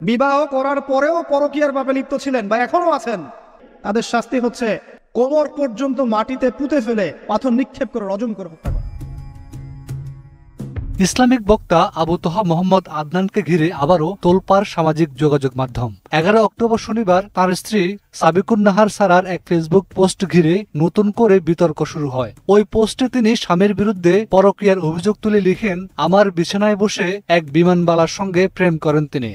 বিবাহ করার পরেও পরকীয়ার পাপে লিপ্ত ছিলেন বা এখনো আছেন, তাদের শাস্তি হচ্ছে কোমর পর্যন্ত মাটিতে পুঁতে ফেলে পাথর নিক্ষেপ করে রজম করে হত্যা করা। ইসলামিক বক্তা আবু তহা মোহাম্মদ আদনানকে ঘিরে আবারও তোলপাড় সামাজিক যোগাযোগ মাধ্যম। 11 অক্টোবর শনিবার তার স্ত্রী সাবিকুন নাহার সারার এক ফেসবুক পোস্ট ঘিরে নতুন করে বিতর্ক শুরু হয়। ওই পোস্টে তিনি স্বামীর বিরুদ্ধে পরকীয়ার অভিযোগ তুলে লিখেন, আমার বিছানায় বসে এক বিমানবালার সঙ্গে প্রেম করেন তিনি।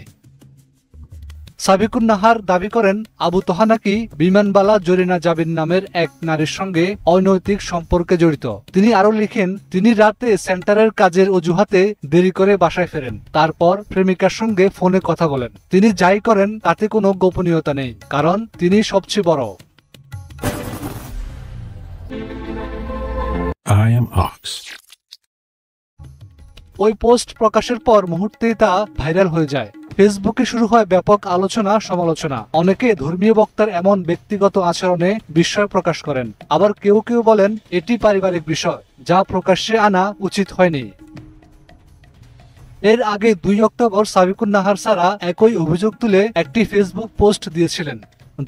সাবিকুন নাহার দাবি করেন, আবু তহা নাকি বিমানবালা জরিনা জাবিন নামের এক নারীর সঙ্গে অনৈতিক সম্পর্কে জড়িত। তিনি আরো লিখেন, তিনি রাতে সেন্টারের কাজের অজুহাতে দেরি করে বাসায় ফেরেন, তারপর প্রেমিকার সঙ্গে ফোনে কথা বলেন। তিনি যাই করেন তাতে কোনো গোপনীয়তা নেই, কারণ তিনি সবচেয়ে বড়। ওই পোস্ট প্রকাশের পর মুহূর্তেই তা ভাইরাল হয়ে যায়। ফেসবুকে শুরু হয় ব্যাপক আলোচনা সমালোচনা। অনেকে ধর্মীয় বক্তার এমন ব্যক্তিগত আচরণে বিস্ময় প্রকাশ করেন, আবার কেউ কেউ বলেন এটি পারিবারিক বিষয়, যা প্রকাশ্যে আনা উচিত হয়নি। এর আগে 2 অক্টোবর সাবিকুন নাহার সারা একই অভিযোগ তুলে একটি ফেসবুক পোস্ট দিয়েছিলেন,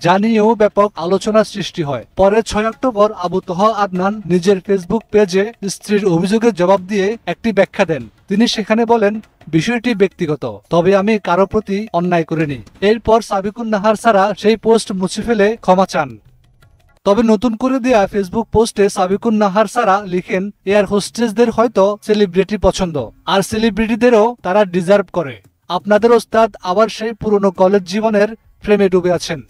যা নিয়েও ব্যাপক আলোচনার সৃষ্টি হয়। পরে 6 অক্টোবর আবু তহা আদনান নিজের ফেসবুক পেজে স্ত্রীর অভিযোগের জবাব দিয়ে একটি ব্যাখ্যা দেন। তিনি সেখানে বলেন, বিষয়টি ব্যক্তিগত, তবে আমি কারো প্রতি অন্যায় করিনি। এরপর সাবিকুন নাহার সারা সেই পোস্ট মুছে ফেলে ক্ষমা চান। তবে নতুন করে দেয়া ফেসবুক পোস্টে সাবিকুন নাহার সারা লিখেন, এয়ার হোস্টেসদের হয়তো সেলিব্রিটি পছন্দ, আর সেলিব্রিটিদেরও তারা ডিজার্ভ করে। আপনাদের ওস্তাদ আবার সেই পুরনো কলেজ জীবনের প্রেমে ডুবে আছেন।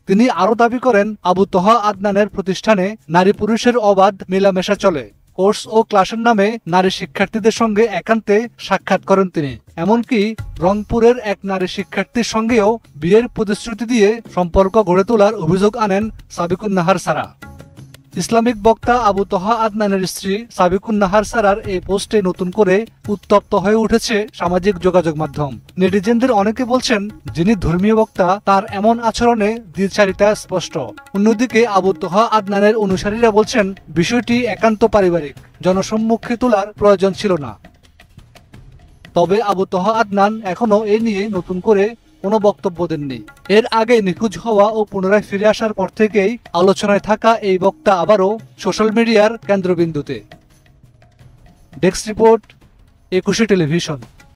তিনি আরো দাবি করেন, আবু তহা আদনানের প্রতিষ্ঠানে নারী পুরুষের অবাধ মেলামেশা চলে। কোর্স ও ক্লাসের নামে নারী শিক্ষার্থীদের সঙ্গে একান্তে সাক্ষাৎ করেন তিনি। এমনকি রংপুরের এক নারী শিক্ষার্থীর সঙ্গেও বিয়ের প্রতিশ্রুতি দিয়ে সম্পর্ক গড়ে তোলার অভিযোগ আনেন সাবিকুন নাহার সারা। ইসলামিক বক্তা আবু তহা আদনানের স্ত্রী সাবিকুন নাহার সারার এই পোস্টে নতুন করে উত্তপ্ত হয়ে উঠেছে সামাজিক যোগাযোগ মাধ্যম। নেটিজেনদের অনেকে বলছেন, যিনি ধর্মীয় বক্তা তার এমন আচরণে দ্বিচারিতা স্পষ্ট। অন্যদিকে আবু তহা আদনানের অনুসারীরা বলছেন, বিষয়টি একান্ত পারিবারিক, জনসম্মুখে তোলার প্রয়োজন ছিল না। তবে আবু তহা আদনান এখনো এ নিয়ে নতুন করে কোনো বক্তব্য দেননি। এর আগে নিখোঁজ হওয়া ও পুনরায় ফিরে আসার পর থেকেই আলোচনায় থাকা এই বক্তা আবারও সোশ্যাল মিডিয়ার কেন্দ্রবিন্দুতে। Desk report, 21 television.